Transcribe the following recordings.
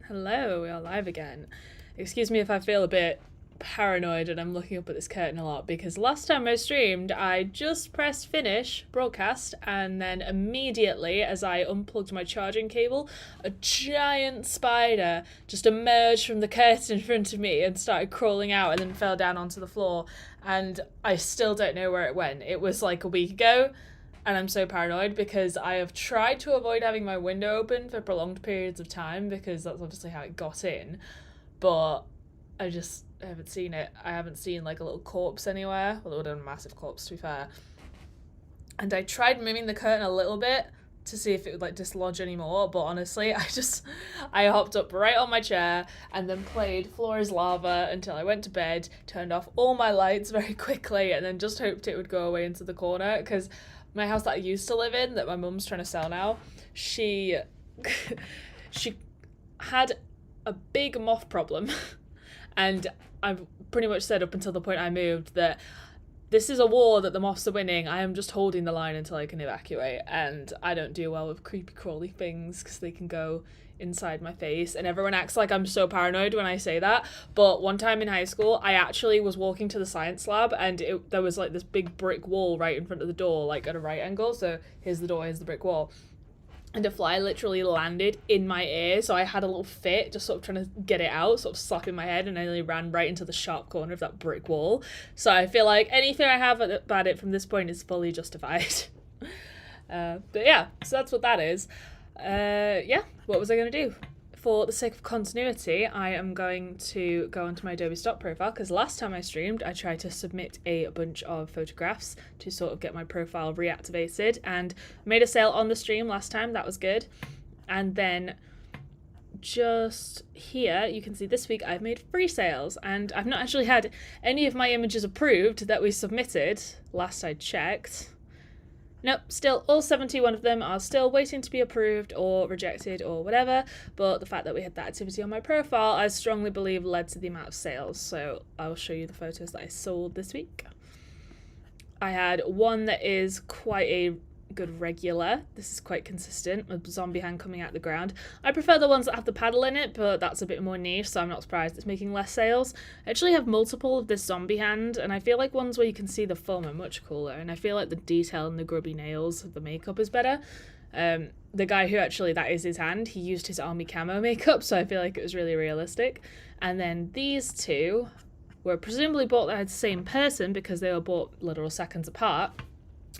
Hello, we are live again. Excuse me if I feel a bit paranoid and I'm looking up at this curtain a lot because last time I streamed, I just pressed finish broadcast and then immediately, as I unplugged my charging cable, a giant spider just emerged from the curtain in front of me and started crawling out and then fell down onto the floor. And I still don't know where it went. It was like a week ago. And I'm so paranoid because I have tried to avoid having my window open for prolonged periods of time because that's obviously how it got in. But I haven't seen it. I haven't seen like a little corpse anywhere. Well, it would have been a massive corpse to be fair. And I tried moving the curtain a little bit to see if it would like dislodge anymore, but honestly, I hopped up right on my chair and then played Floor is Lava until I went to bed, turned off all my lights very quickly, and then just hoped it would go away into the corner because my house that I used to live in, that my mum's trying to sell now, she she had a big moth problem, and I've pretty much said up until the point I moved that this is a war that the moths are winning. I am just holding the line until I can evacuate, and I don't do well with creepy crawly things because they can go inside my face, and everyone acts like I'm so paranoid when I say that. But one time in high school, I actually was walking to the science lab, and there was like this big brick wall right in front of the door, like at a right angle. So here's the door, here's the brick wall. And a fly literally landed in my ear, so I had a little fit, just sort of trying to get it out, sort of slapping my head, and I nearly ran right into the sharp corner of that brick wall. So I feel like anything I have about it from this point is fully justified. But yeah, so that's what that is. Yeah, what was I going to do? For the sake of continuity, I am going to go onto my Adobe Stock profile because last time I streamed, I tried to submit a bunch of photographs to sort of get my profile reactivated and made a sale on the stream last time. That was good. And then just here, you can see this week I've made 3 sales and I've not actually had any of my images approved that we submitted last I checked. Nope, still all 71 of them are still waiting to be approved or rejected or whatever, but the fact that we had that activity on my profile, I strongly believe led to the amount of sales, so I'll show you the photos that I sold this week. I had one that is quite a good regular. This is quite consistent, with zombie hand coming out the ground. I prefer the ones that have the paddle in it, but that's a bit more niche, so I'm not surprised it's making less sales. I actually have multiple of this zombie hand, and I feel like ones where you can see the foam are much cooler, and I feel like the detail and the grubby nails of the makeup is better. The guy who actually, that is his hand, he used his army camo makeup, so I feel like it was really realistic. And then these two were presumably bought by the same person because they were bought literal seconds apart.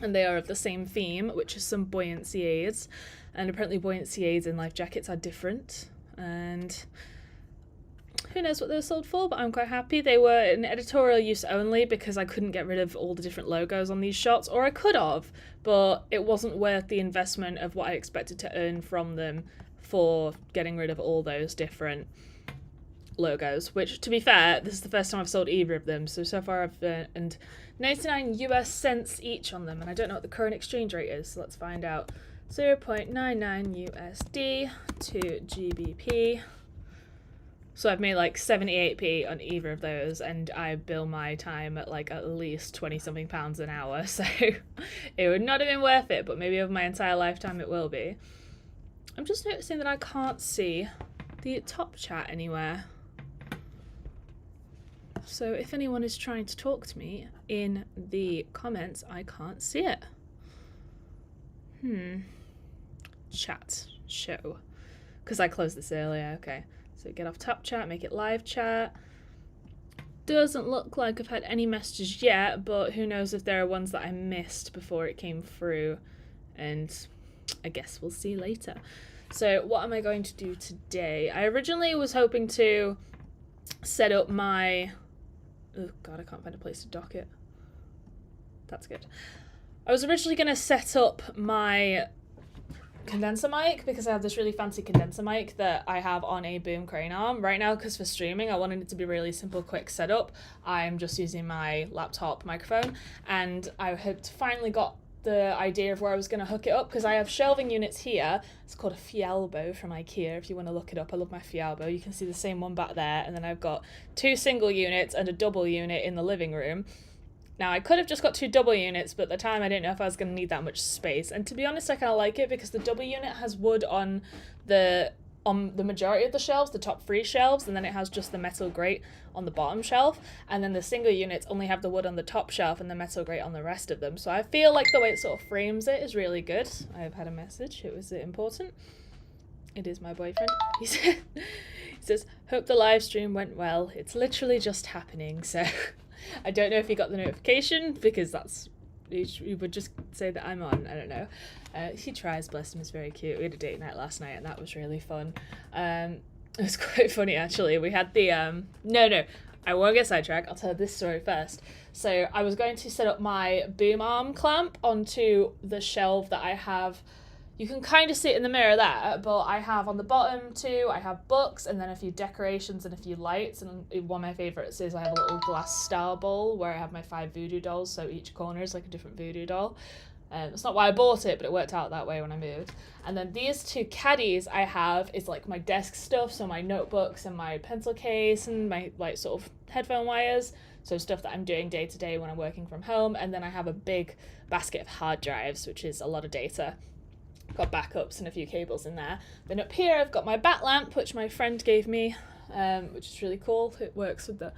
And they are of the same theme, which is some buoyancy aids. And apparently buoyancy aids in life jackets are different. And who knows what they were sold for, but I'm quite happy. They were in editorial use only because I couldn't get rid of all the different logos on these shots, or I could have, but it wasn't worth the investment of what I expected to earn from them for getting rid of all those different logos, which, to be fair, this is the first time I've sold either of them, so far I've earned 99 US cents each on them, and I don't know what the current exchange rate is, so let's find out. 0.99 USD to GBP. So I've made like 78p on either of those, and I bill my time at like at least 20 something pounds an hour, so it would not have been worth it, but maybe over my entire lifetime it will be. I'm just noticing that I can't see the top chat anywhere. So if anyone is trying to talk to me in the comments, I can't see it. Chat. Show. Because I closed this earlier, okay. So get off top chat, make it live chat. Doesn't look like I've had any messages yet, but who knows if there are ones that I missed before it came through. And I guess we'll see later. So what am I going to do today? I originally was hoping to set up my... Oh god, I can't find a place to dock it. That's good. I was originally going to set up my condenser mic because I have this really fancy condenser mic that I have on a boom crane arm. Right now, because for streaming, I wanted it to be really simple, quick setup. I'm just using my laptop microphone, and I had finally got the idea of where I was going to hook it up because I have shelving units here. It's called a Fialbo from IKEA if you want to look it up. I love my Fialbo. You can see the same one back there, and then I've got 2 single units and a double unit in the living room. Now I could have just got 2 double units, but at the time I didn't know if I was going to need that much space, and to be honest I kind of like it because the double unit has wood on the on the majority of the shelves, the top 3 shelves, and then it has just the metal grate on the bottom shelf, and then the single units only have the wood on the top shelf and the metal grate on the rest of them. So I feel like the way it sort of frames it is really good. I have had a message. Was it important? It is my boyfriend. He says, hope the live stream went well. It's literally just happening. So I don't know if he got the notification, because that's, he would just say that I'm on. I don't know. He tries, bless him, is very cute. We had a date night last night and that was really fun. It was quite funny actually. We had the, no, I won't get sidetracked. I'll tell this story first. So I was going to set up my boom arm clamp onto the shelf that I have. You can kind of see it in the mirror there, but I have on the bottom 2, I have books and then a few decorations and a few lights. And one of my favourites is I have a little glass star bowl where I have my 5 voodoo dolls, so each corner is like a different voodoo doll. That's not why I bought it, but it worked out that way when I moved. And then these 2 caddies I have is like my desk stuff, so my notebooks and my pencil case and my like sort of headphone wires, so stuff that I'm doing day to day when I'm working from home. And then I have a big basket of hard drives, which is a lot of data. Got backups and a few cables in there. Then up here I've got my bat lamp, which my friend gave me, which is really cool. It works with the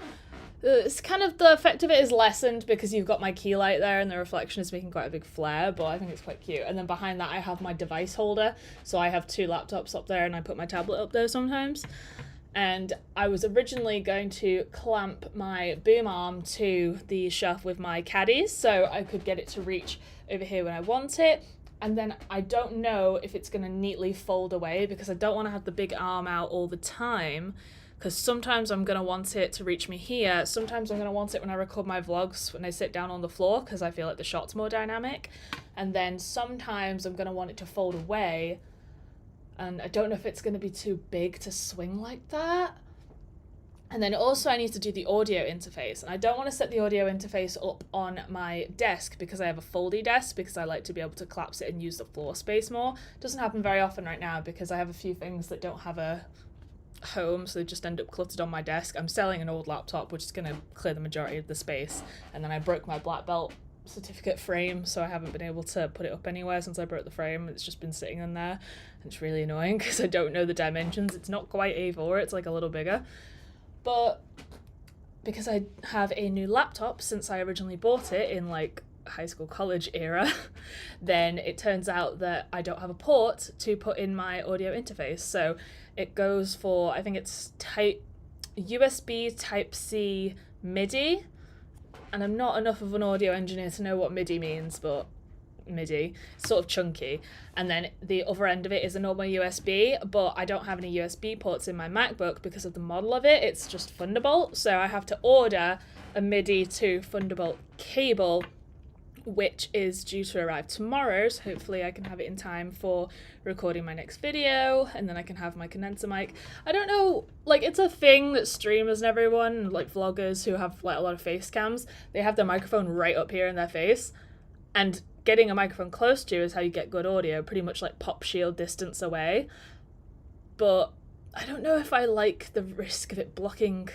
it's kind of, the effect of it is lessened because you've got my key light there and the reflection is making quite a big flare, but I think it's quite cute. And then behind that I have my device holder, so I have 2 laptops up there and I put my tablet up there sometimes. And I was originally going to clamp my boom arm to the shelf with my caddies so I could get it to reach over here when I want it. And then I don't know if it's going to neatly fold away because I don't want to have the big arm out all the time, because sometimes I'm going to want it to reach me here. Sometimes I'm going to want it when I record my vlogs when I sit down on the floor because I feel like the shot's more dynamic. And then sometimes I'm going to want it to fold away. And I don't know if it's going to be too big to swing like that. And then also I need to do the audio interface. And I don't want to set the audio interface up on my desk because I have a foldy desk, because I like to be able to collapse it and use the floor space more. It doesn't happen very often right now because I have a few things that don't have a home, so they just end up cluttered on my desk. I'm selling an old laptop which is going to clear the majority of the space, and then I broke my black belt certificate frame, so I haven't been able to put it up anywhere since I broke the frame. It's just been sitting in there and it's really annoying because I don't know the dimensions. It's not quite A4, it's like a little bigger, but because I have a new laptop since I originally bought it in like high school college era, then it turns out that I don't have a port to put in my audio interface. So it goes for, I think it's USB Type-C MIDI, and I'm not enough of an audio engineer to know what MIDI means, but MIDI, sort of chunky. And then the other end of it is a normal USB, but I don't have any USB ports in my MacBook because of the model of it. It's just Thunderbolt, so I have to order a MIDI to Thunderbolt cable, which is due to arrive tomorrow, so hopefully I can have it in time for recording my next video, and then I can have my condenser mic. I don't know, like, it's a thing that streamers and everyone, like vloggers who have like a lot of face cams, they have their microphone right up here in their face, and getting a microphone close to you is how you get good audio, pretty much like pop shield distance away. But I don't know if I like the risk of it blocking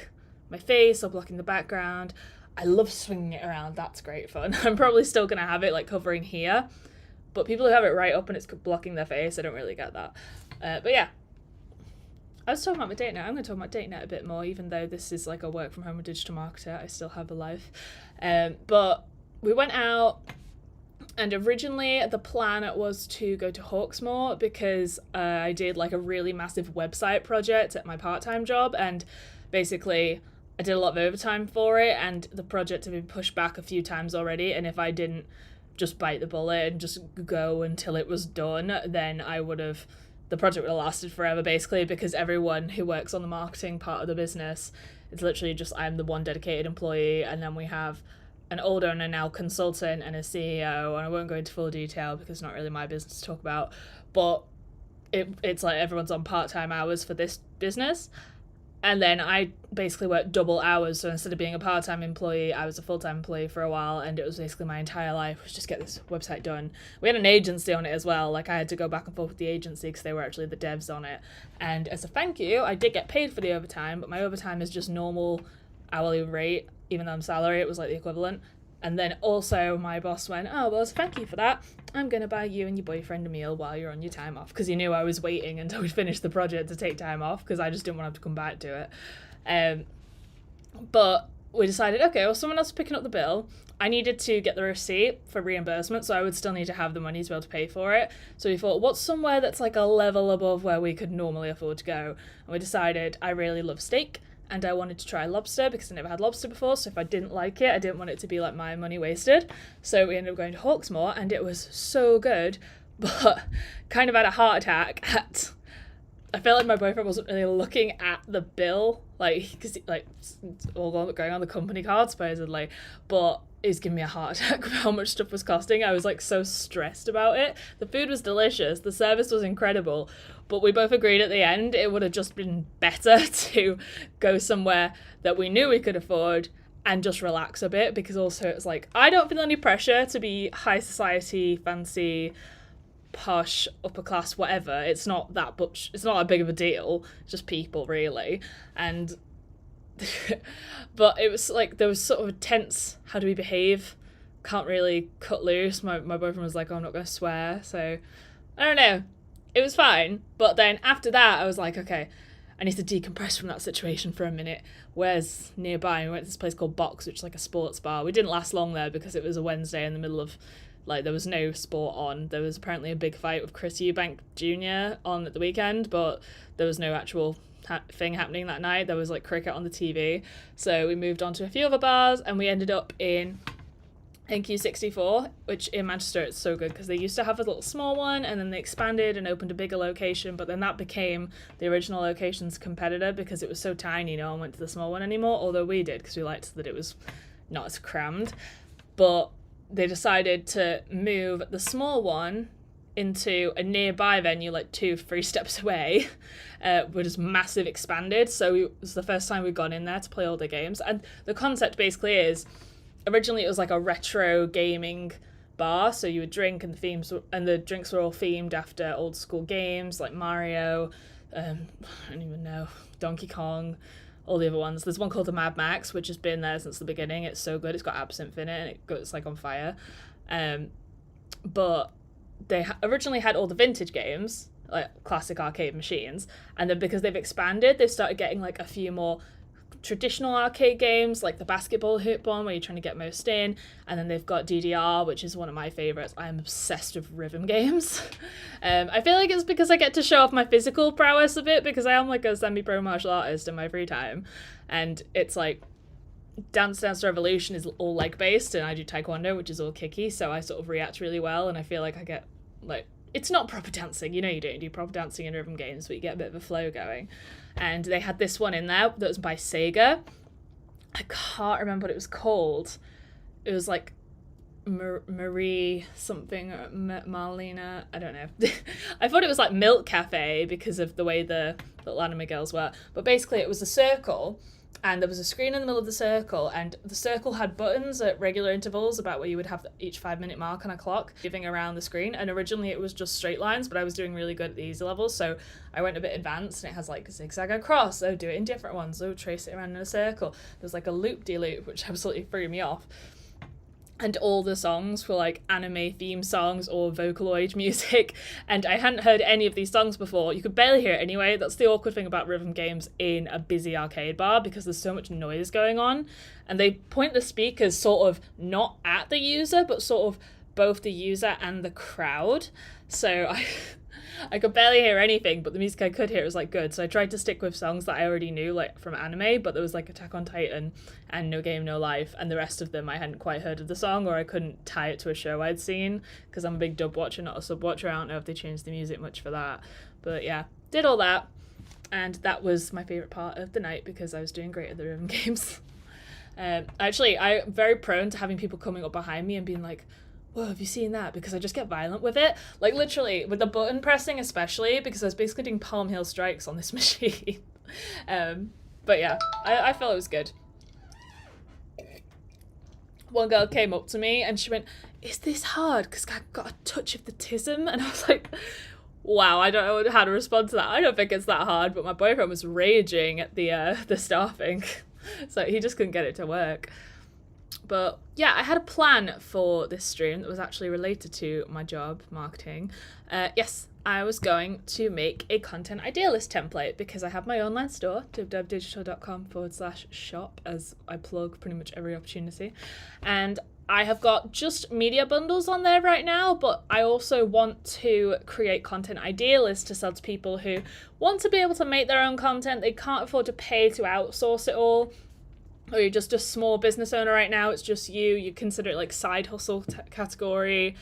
my face or blocking the background. I love swinging it around, that's great fun. I'm probably still going to have it like covering here, but people who have it right up and it's blocking their face, I don't really get that. But yeah, I was talking about my date night. I'm going to talk about date night a bit more, even though this is like a work from home digital marketer, I still have a life. But we went out, and originally the plan was to go to Hawksmoor because I did like a really massive website project at my part-time job, and basically I did a lot of overtime for it, and the project had been pushed back a few times already, and if I didn't just bite the bullet and just go until it was done, then the project would have lasted forever basically, because everyone who works on the marketing part of the business, it's literally just I'm the one dedicated employee, and then we have an older and a now consultant and a CEO, and I won't go into full detail because it's not really my business to talk about, but it's like everyone's on part-time hours for this business. And then I basically worked double hours, so instead of being a part-time employee, I was a full-time employee for a while, and it was basically my entire life was just get this website done. We had an agency on it as well, like I had to go back and forth with the agency because they were actually the devs on it. And as a thank you, I did get paid for the overtime, but my overtime is just normal hourly rate, even though I'm salary, it was like the equivalent. And then also my boss went, oh, well, as thank you for that, I'm going to buy you and your boyfriend a meal while you're on your time off, because he knew I was waiting until we'd finished the project to take time off, because I just didn't want to have to come back to it. But we decided, okay, well, someone else is picking up the bill. I needed to get the receipt for reimbursement, so I would still need to have the money to be able to pay for it. So we thought, what's somewhere that's like a level above where we could normally afford to go? And we decided I really love steak, and I wanted to try lobster because I never had lobster before, so if I didn't like it, I didn't want it to be like my money wasted. So we ended up going to Hawksmoor, and it was so good, but kind of had a heart attack at... I felt like my boyfriend wasn't really looking at the bill, like, because like it's all going on the company card supposedly, but it was giving me a heart attack with how much stuff was costing. I was like so stressed about it. The food was delicious, the service was incredible, but we both agreed at the end it would have just been better to go somewhere that we knew we could afford and just relax a bit, because also it's like, I don't feel any pressure to be high society, fancy, posh, upper class, whatever. It's not that much, it's not that big of a deal, it's just people really. And but it was like there was sort of a tense, how do we behave, can't really cut loose. My boyfriend was like, oh, I'm not gonna swear, so I don't know, it was fine. But then after that I was like, okay, I need to decompress from that situation for a minute. Where's nearby? We went to this place called Box, which is like a sports bar. We didn't last long there because it was a Wednesday in the middle of, like, there was no sport on. There was apparently a big fight with Chris Eubank Jr. on at the weekend, but there was no actual thing happening that night. There was like cricket on the TV. So we moved on to a few other bars, and we ended up in NQ64, which in Manchester it's so good because they used to have a little small one, and then they expanded and opened a bigger location, but then that became the original location's competitor because it was so tiny. No one went to the small one anymore, although we did because we liked that it was not as crammed. But they decided to move the small one into a nearby venue, like 2-3 steps away, which is massive expanded. So it was the first time we'd gone in there to play all the games. And the concept basically is, originally it was like a retro gaming bar, so you would drink and the drinks were all themed after old school games like Mario, I don't even know, Donkey Kong, all the other ones. There's one called the Mad Max, which has been there since the beginning. It's so good. It's got absinthe in it, and it goes like on fire. But they originally had all the vintage games, like classic arcade machines, and then because they've expanded, they've started getting like a few more traditional arcade games, like the basketball hoop one where you're trying to get most in, and then they've got DDR, which is one of my favorites. I'm obsessed with rhythm games. I feel like it's because I get to show off my physical prowess a bit, because I am like a semi-pro martial artist in my free time, and it's like Dance Revolution is all leg based, and I do taekwondo, which is all kicky, so I sort of react really well, and I feel like I get like, it's not proper dancing, you know, you don't do proper dancing in rhythm games, but you get a bit of a flow going. And they had this one in there that was by Sega. I can't remember what it was called. It was like Marie something, Marlena, I don't know. I thought it was like Milk Cafe because of the way the little anime girls were. But basically it was a circle, and there was a screen in the middle of the circle, and the circle had buttons at regular intervals about where you would have each 5-minute mark on a clock moving around the screen. And originally it was just straight lines, but I was doing really good at the easy levels, so I went a bit advanced, and it has like zigzag across, do it in different ones, trace it around in a circle. There's like a loop-de-loop, which absolutely threw me off. And all the songs were like anime theme songs or Vocaloid music, and I hadn't heard any of these songs before. You could barely hear it anyway. That's the awkward thing about rhythm games in a busy arcade bar, because there's so much noise going on, and they point the speakers sort of not at the user, but sort of both the user and the crowd. So I could barely hear anything, but the music I could hear was like good. So I tried to stick with songs that I already knew, like from anime, but there was like Attack on Titan and No Game No Life, and the rest of them I hadn't quite heard of the song, or I couldn't tie it to a show I'd seen, because I'm a big dub watcher, not a sub watcher. I don't know if they changed the music much for that, but yeah, did all that, and that was my favourite part of the night because I was doing great at the rhythm games. Actually, I'm very prone to having people coming up behind me and being like, whoa, have you seen that? Because I just get violent with it. Like literally, with the button pressing especially, because I was basically doing palm heel strikes on this machine. But yeah, I felt it was good. One girl came up to me and she went, is this hard? Because I got a touch of the tism. And I was like, wow, I don't know how to respond to that. I don't think it's that hard, but my boyfriend was raging at the staffing. So he just couldn't get it to work. But yeah, I had a plan for this stream that was actually related to my job, marketing. Yes, I was going to make a content idea list template because I have my online store, dibdabdigital.com/shop, as I plug pretty much every opportunity. And I have got just media bundles on there right now, but I also want to create content idea lists to sell to people who want to be able to make their own content. They can't afford to pay to outsource it all. Or you're just a small business owner right now, it's just you consider it like side hustle category,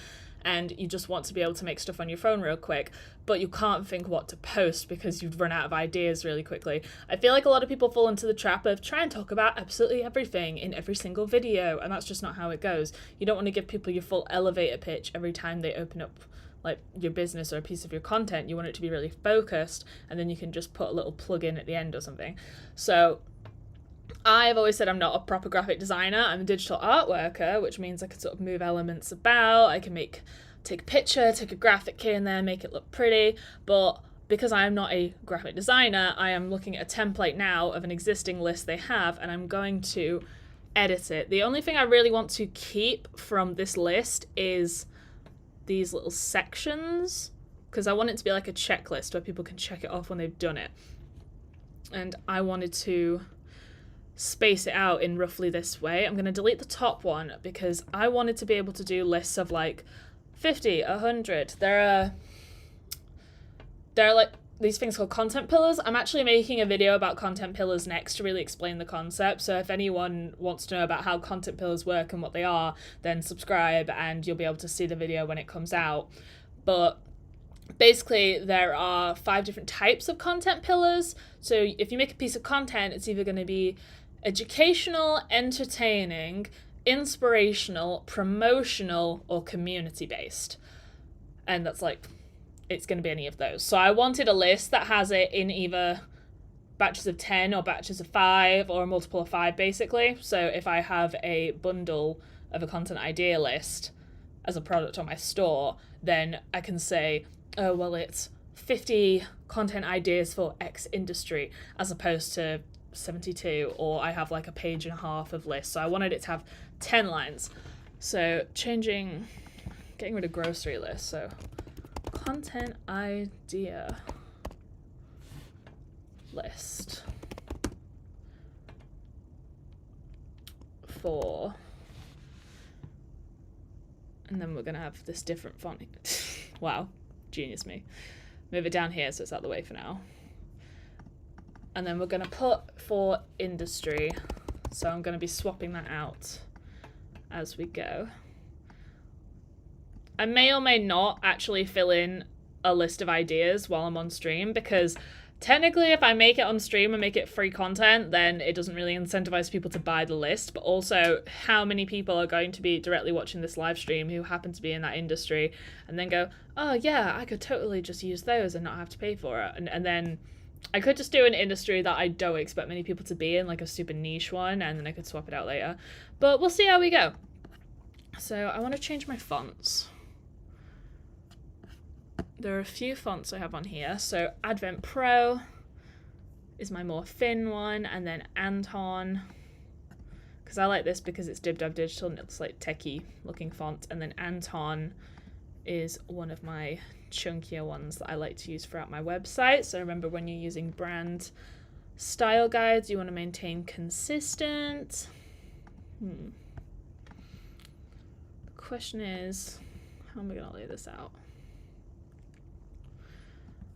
and you just want to be able to make stuff on your phone real quick, but you can't think what to post because you've run out of ideas really quickly. I feel like a lot of people fall into the trap of try and talk about absolutely everything in every single video, and that's just not how it goes. You don't want to give people your full elevator pitch every time they open up like your business or a piece of your content. You want it to be really focused, and then you can just put a little plug in at the end or something. So I've always said I'm not a proper graphic designer. I'm a digital art worker, which means I can sort of move elements about. I can take a picture, take a graphic here and there, make it look pretty. But because I am not a graphic designer, I am looking at a template now of an existing list they have, and I'm going to edit it. The only thing I really want to keep from this list is these little sections, because I want it to be like a checklist where people can check it off when they've done it. And I wanted to space it out in roughly this way. I'm going to delete the top one because I wanted to be able to do lists of like 50, 100. There are like these things called content pillars. I'm actually making a video about content pillars next to really explain the concept. So if anyone wants to know about how content pillars work and what they are, then subscribe and you'll be able to see the video when it comes out. But basically, there are 5 different types of content pillars. So if you make a piece of content, it's either going to be educational, entertaining, inspirational, promotional, or community-based. And that's like, it's going to be any of those. So I wanted a list that has it in either batches of 10 or batches of 5 or a multiple of 5, basically. So if I have a bundle of a content idea list as a product on my store, then I can say, oh, well, it's 50 content ideas for X industry as opposed to 72, or I have like a page and a half of lists. So I wanted it to have 10 lines. So getting rid of grocery list. So content idea list for, and then we're gonna have this different font. Wow, genius me. Move it down here so it's out of the way for now. And then we're going to put for industry. So I'm going to be swapping that out as we go. I may or may not actually fill in a list of ideas while I'm on stream, because technically if I make it on stream and make it free content, then it doesn't really incentivize people to buy the list. But also, how many people are going to be directly watching this live stream who happen to be in that industry and then go, oh yeah, I could totally just use those and not have to pay for it. And then I could just do an industry that I don't expect many people to be in, like a super niche one, and then I could swap it out later. But we'll see how we go. So I want to change my fonts. There are a few fonts I have on here. So Advent Pro is my more thin one, and then Anton, because I like this because it's Dib Dab Digital and it's like techie looking font, and then Anton is one of my chunkier ones that I like to use throughout my website. So remember, when you're using brand style guides, you want to maintain consistent. The question is, how am I going to lay this out?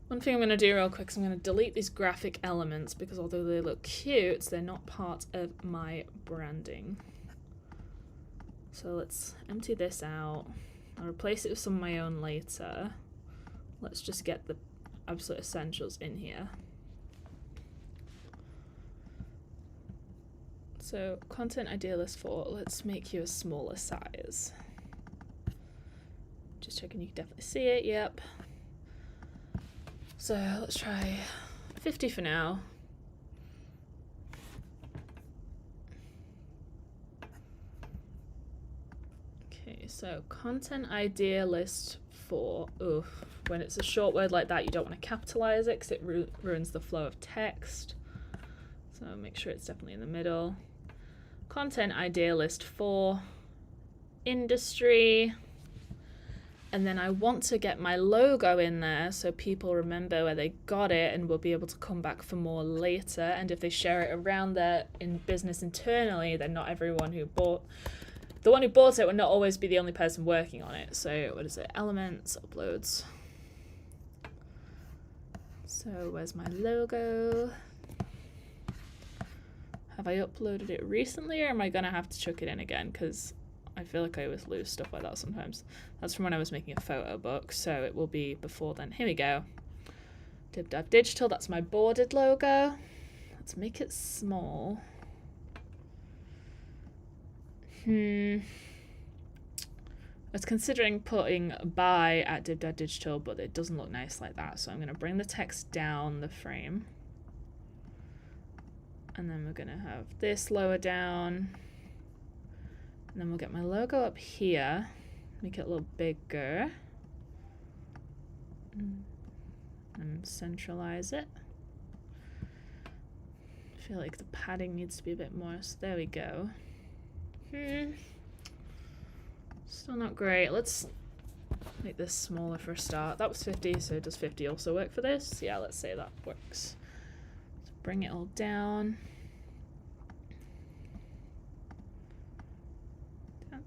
One thing I'm going to do real quick is I'm going to delete these graphic elements, because although they look cute, they're not part of my branding. So let's empty this out. I'll replace it with some of my own later. Let's just get the absolute essentials in here. So content idea list for, let's make you a smaller size. Just checking you can definitely see it, yep. So let's try 50 for now. Okay, so content idea list for, when it's a short word like that, you don't want to capitalize it because it ruins the flow of text. So make sure it's definitely in the middle. content idea list for industry. And then I want to get my logo in there so people remember where they got it and will be able to come back for more later. And if they share it around there in business internally, then not everyone who bought... The one who bought it would not always be the only person working on it. So what is it? Elements, uploads. So where's my logo? Have I uploaded it recently or am I going to have to chuck it in again? Because I feel like I always lose stuff like that sometimes. That's from when I was making a photo book, so it will be before then. Here we go. DibDab Digital, that's my boarded logo. Let's make it small. I was considering putting buy at DibDab Digital, but it doesn't look nice like that. So I'm going to bring the text down the frame. And then we're going to have this lower down. And then we'll get my logo up here, make it a little bigger, and centralize it. I feel like the padding needs to be a bit more, so there we go. Still not great. Let's make this smaller for a start. That was 50, so does 50 also work for this? Yeah, let's say that works. So bring it all down.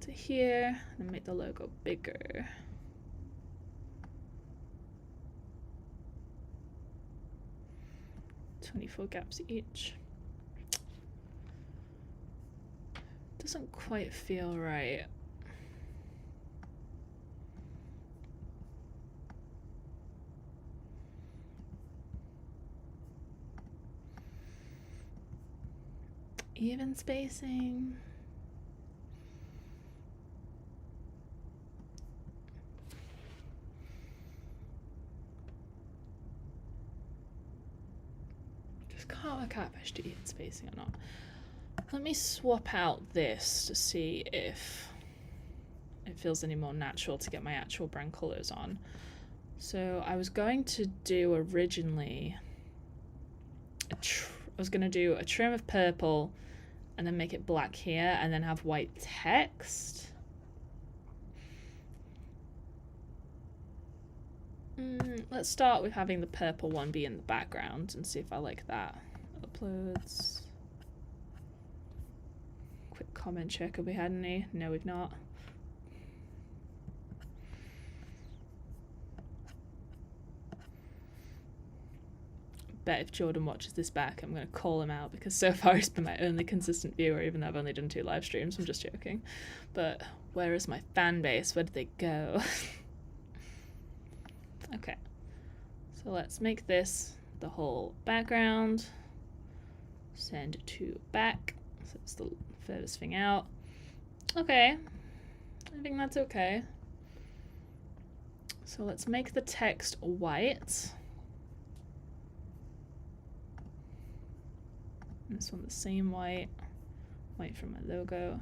To here and make the logo bigger. $24 gaps each. Doesn't quite feel right. Even spacing. Can't work out if I should do even spacing or not. Let me swap out this to see if it feels any more natural to get my actual brand colors on. So I was going to do originally I was going to do a trim of purple and then make it black here and then have white text. Let's start with having the purple one be in the background and see if I like that. Uploads. Quick comment check. Have we had any? No, we've not. Bet if Jordan watches this back, I'm going to call him out because so far he's been my only consistent viewer, even though I've only done 2 live streams. I'm just joking. But where is my fan base? Where did they go? Okay, so let's make this the whole background. Send to back, so it's the furthest thing out. Okay, I think that's okay. So let's make the text white. This one the same white. White for my logo.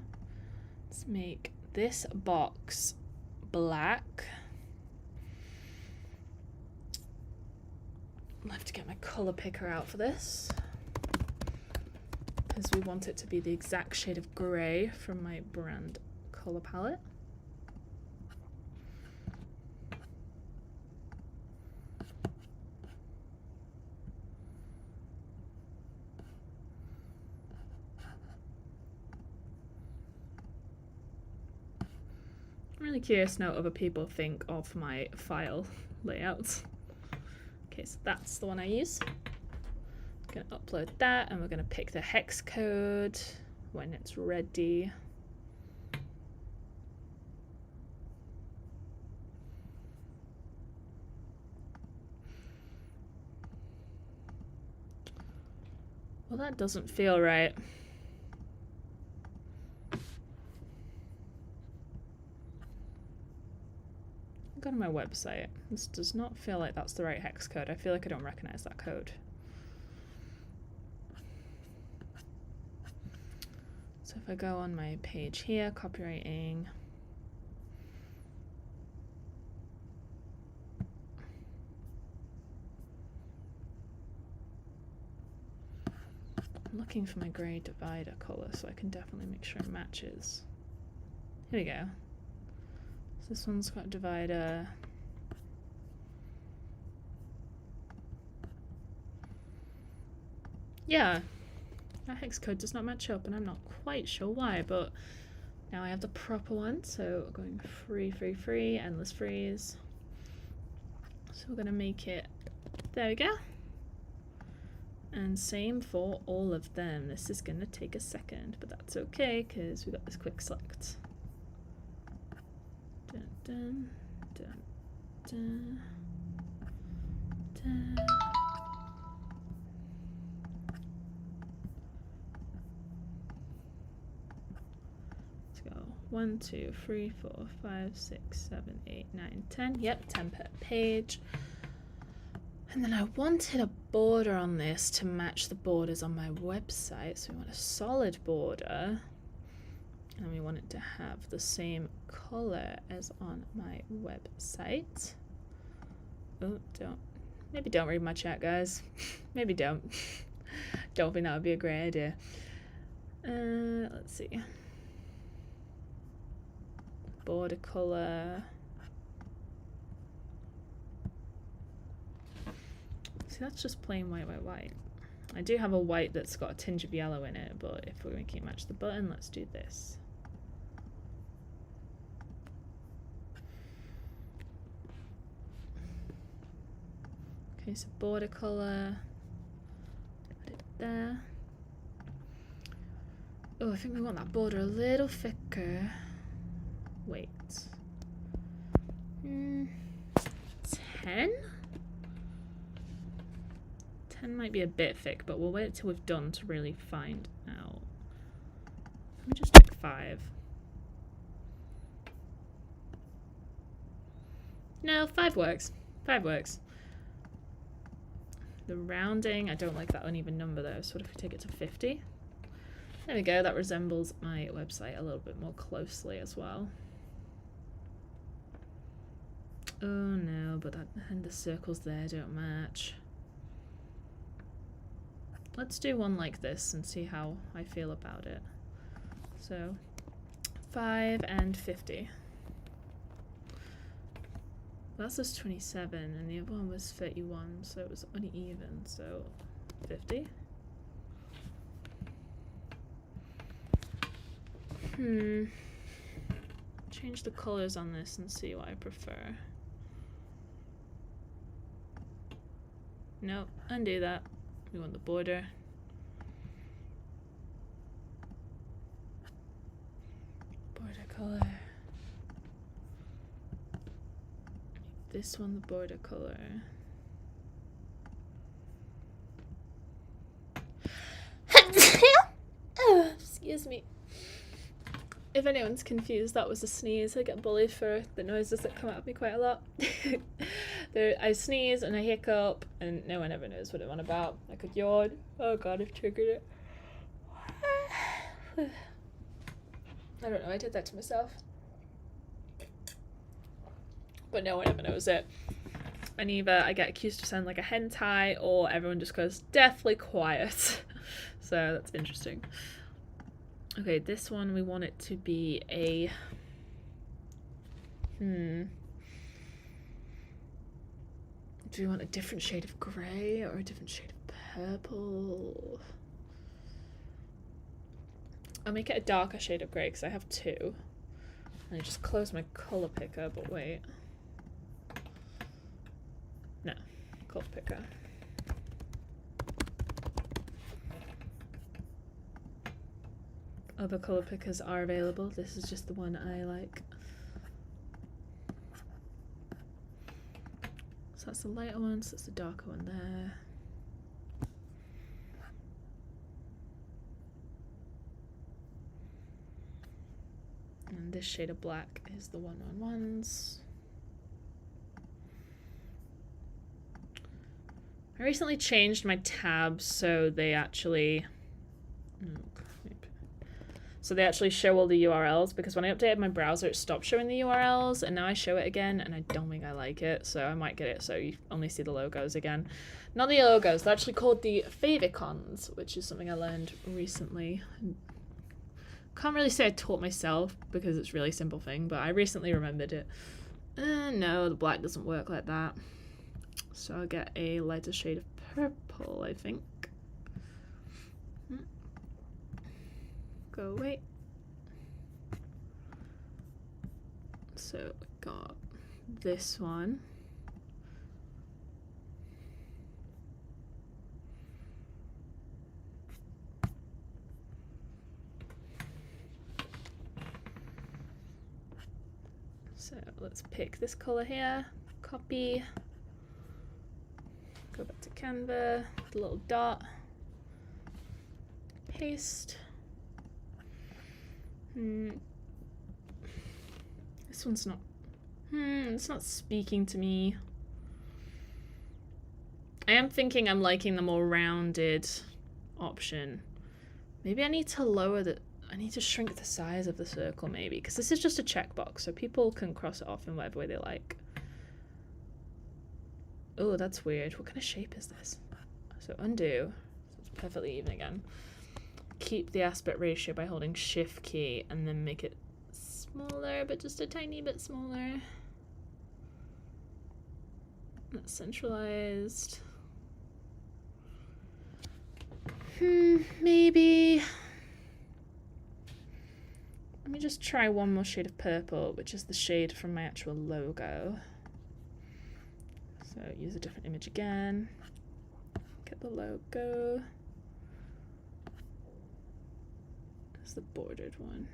Let's make this box black. I'll have to get my color picker out for this because we want it to be the exact shade of gray from my brand color palette. I'm really curious to know what other people think of my file layouts. Okay, so that's the one I use. I'm going to upload that and we're going to pick the hex code when it's ready. Well, that doesn't feel right. Go to my website. This does not feel like that's the right hex code. I feel like I don't recognize that code. So if I go on my page here, copywriting, I'm looking for my grey divider colour so I can definitely make sure it matches. Here we go. So this one's got a divider. Yeah, that hex code does not match up and I'm not quite sure why, but now I have the proper one, so we're going free, free, free, endless freeze. So we're gonna make it, there we go. And same for all of them. This is gonna take a second, but that's okay because we got this quick select. Dun, dun, dun, dun, dun. Let's go 1, 2, 3, 4, 5, 6, 7, 8, 9, 10. Yep, 10 per page. And then I wanted a border on this to match the borders on my website. So we want a solid border. And we want it to have the same color as on my website. Oh, maybe don't read my chat, guys. Maybe don't. Don't think that would be a great idea. Let's see. Border color. See, that's just plain white, white, white. I do have a white that's got a tinge of yellow in it, but if we're making it match the button, let's do this. Okay, so border color. Put it there. Oh, I think we want that border a little thicker. Wait. 10? 10 might be a bit thick, but we'll wait till we've done to really find out. Let me just check 5. No, 5 works. 5 works. The rounding, I don't like that uneven number though, so what if we take it to 50? There we go, that resembles my website a little bit more closely as well. Oh no, but that, and the circles there don't match. Let's do one like this and see how I feel about it. So 5 and 50. That's just 27 and the other one was 31, so it was uneven, so 50. Change the colors on this and see what I prefer. Nope, undo that. We want the border. Border color. This one, the border color. Oh, excuse me. If anyone's confused, that was a sneeze. I get bullied for the noises that come out of me quite a lot. I sneeze and I hiccup, and no one ever knows what I'm on about. I could yawn. Oh god, I've triggered it. I don't know, I did that to myself. But no one ever knows it. And either I get accused of sounding like a hentai, or everyone just goes deathly quiet. So that's interesting. Okay, this one we want it to be a... Do we want a different shade of grey or a different shade of purple? I'll make it a darker shade of grey because I have 2. And I just closed my colour picker, but wait. No, colour picker. Other colour pickers are available. This is just the one I like. So that's the lighter one, so that's the darker one there. And this shade of black is the 111s. I recently changed my tabs so they actually... So they actually show all the URLs, because when I updated my browser, it stopped showing the URLs, and now I show it again, and I don't think I like it, so I might get it so you only see the logos again. Not the logos, they're actually called the favicons, which is something I learned recently. Can't really say I taught myself, because it's a really simple thing, but I recently remembered it. No, the black doesn't work like that. So I'll get a lighter shade of purple, I think. Go away. So we got this one. So let's pick this color here, copy, go back to Canva, the little dot, paste. This one's not, it's not speaking to me. I am thinking I'm liking the more rounded option. Maybe I need to lower the, I need to shrink the size of the circle maybe, because this is just a checkbox, so people can cross it off in whatever way they like. Oh, that's weird. What kind of shape is this? So undo, so it's perfectly even again. Keep the aspect ratio by holding Shift key and then make it smaller, but just a tiny bit smaller. That's centralized. Maybe. Let me just try one more shade of purple, which is the shade from my actual logo. So use a different image again. Get the logo. The bordered one.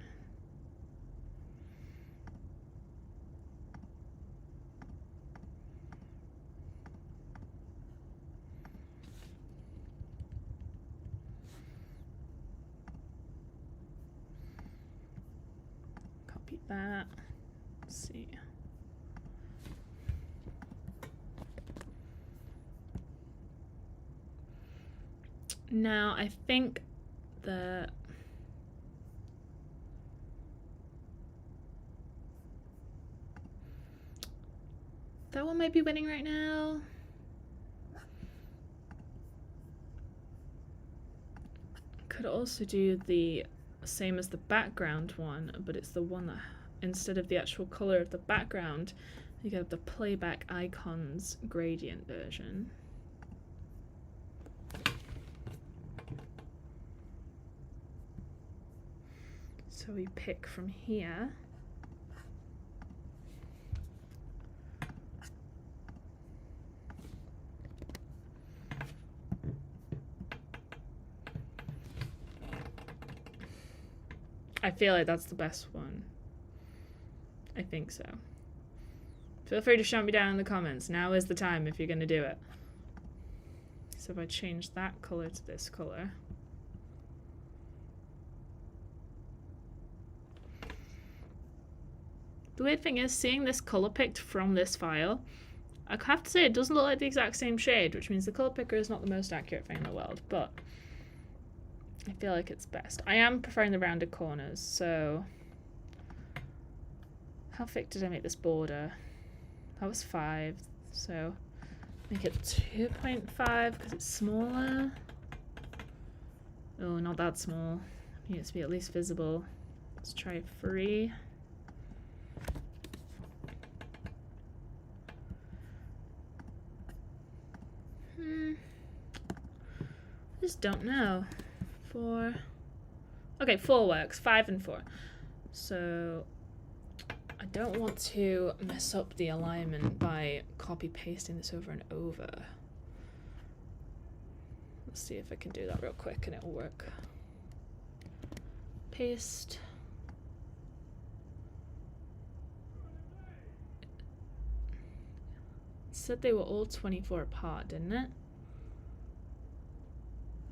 Copy that. Let's see. Now I think the that one might be winning right now. Could also do the same as the background one, but it's the one that, instead of the actual color of the background, you get the playback icons gradient version. So we pick from here. I feel like that's the best one. I think so. Feel free to shout me down in the comments. Now is the time if you're going to do it. So if I change that color to this color. The weird thing is, seeing this color picked from this file, I have to say it doesn't look like the exact same shade, which means the color picker is not the most accurate thing in the world, but I feel like it's best. I am preferring the rounded corners, so how thick did I make this border? That was 5, so make it 2.5 because it's smaller. Oh, not that small. It needs to be at least visible. Let's try 3. I just don't know. 4. Okay, 4 works. 5 and 4. So I don't want to mess up the alignment by copy pasting this over and over. Let's see if I can do that real quick and it'll work. Paste. It said they were all 24 apart, didn't it?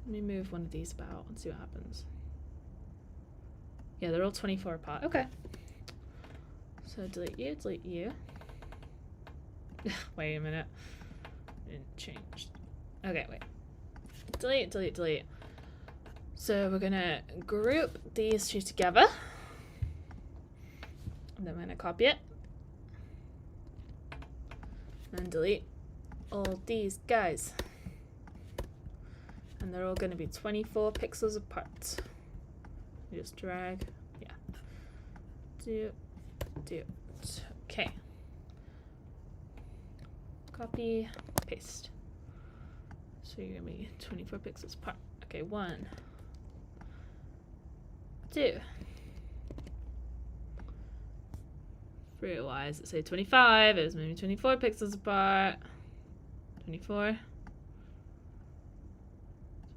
Let me move one of these about and see what happens. Yeah, they're all 24 apart. Okay. So delete you, delete you. Wait a minute. It didn't change. Okay, wait. Delete, delete, delete. So we're gonna group these two together. And then we're gonna copy it. And delete all these guys. And they're all gonna be 24 pixels apart. You just drag, yeah. Do. Okay. Copy, paste. So you're gonna be 24 pixels apart. Okay, 1, 2, 3. Why does it say 25? It's maybe 24 pixels apart. 24.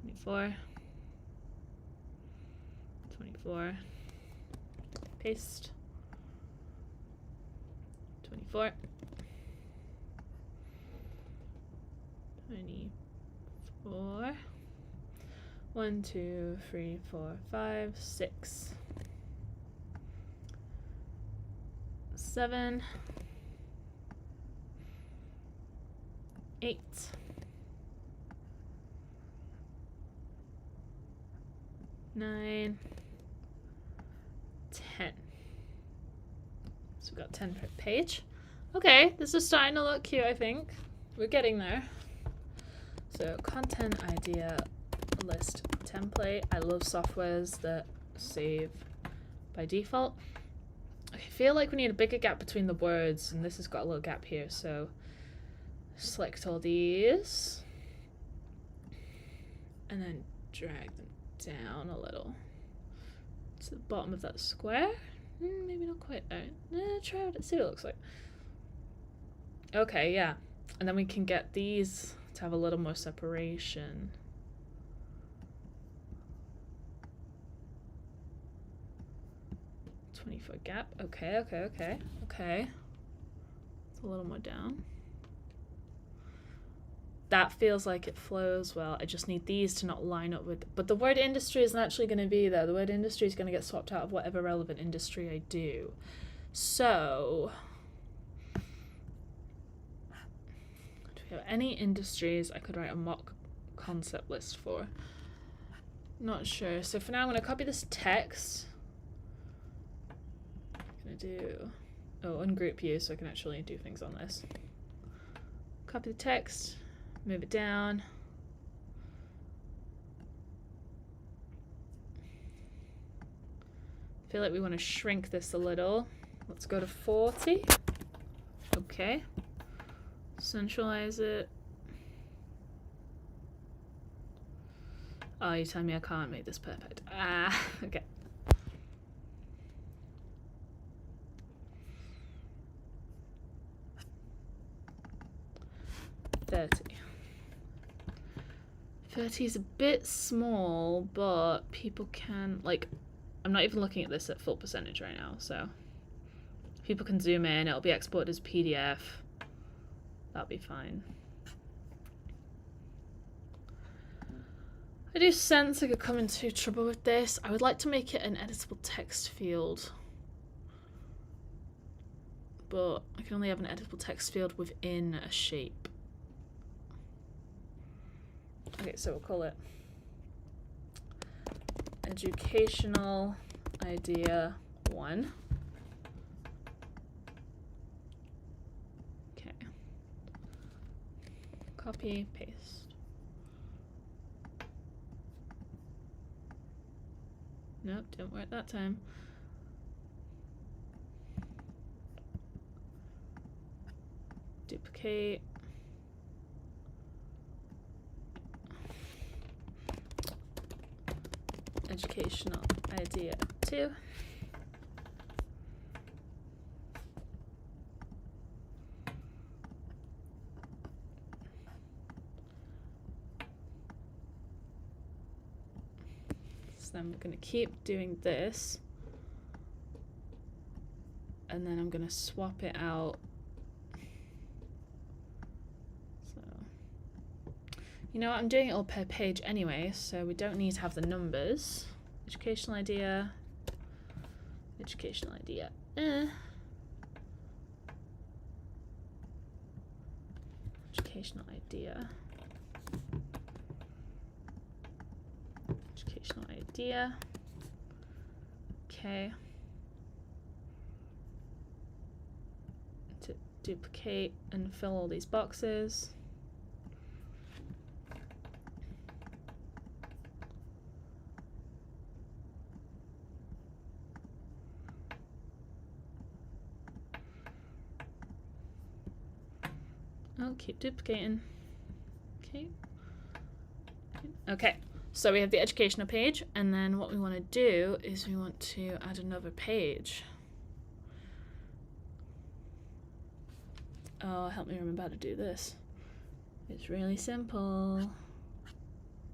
24. 24. Paste. 24. 24. 1, 2, 3, 4, 5, 6. 7. 8. 9. 10. So we've got 10 per page. Okay, this is starting to look cute, I think. We're getting there. So content idea list template. I love softwares that save by default. I feel like we need a bigger gap between the words, and this has got a little gap here, so select all these and then drag them down a little to the bottom of that square. Maybe not quite there. Try it, see what it looks like. Okay, yeah. And then we can get these to have a little more separation. $20 gap. Okay. It's a little more down. That feels like it flows well. I just need these to not line up with... But the word industry isn't actually going to be there. The word industry is going to get swapped out of whatever relevant industry I do. So... do we have any industries I could write a mock concept list for? Not sure. So for now, I'm going to copy this text. I'm going to do... oh, ungroup you so I can actually do things on this. Copy the text. Move it down. I feel like we want to shrink this a little. Let's go to 40. Okay. Centralize it. Oh, you tell me I can't make this perfect. Ah, okay. $30. 30 is a bit small, but people can, like, I'm not even looking at this at full percentage right now, so people can zoom in, it'll be exported as PDF. That'll be fine. I do sense I could come into trouble with this. I would like to make it an editable text field, but I can only have an editable text field within a shape. Okay, so we'll call it educational idea 1. Okay. Copy, paste. Nope, didn't work that time. Duplicate. Educational idea 2. So then we're going to keep doing this, and then I'm going to swap it out. So, you know what, I'm doing it all per page anyway, so we don't need to have the numbers. Educational idea, educational idea, educational idea, Educational idea. Okay. To duplicate and fill all these boxes. Oh, keep duplicating. Okay. Okay, so we have the educational page, and then what we want to do is we want to add another page. Oh, help me remember how to do this. It's really simple.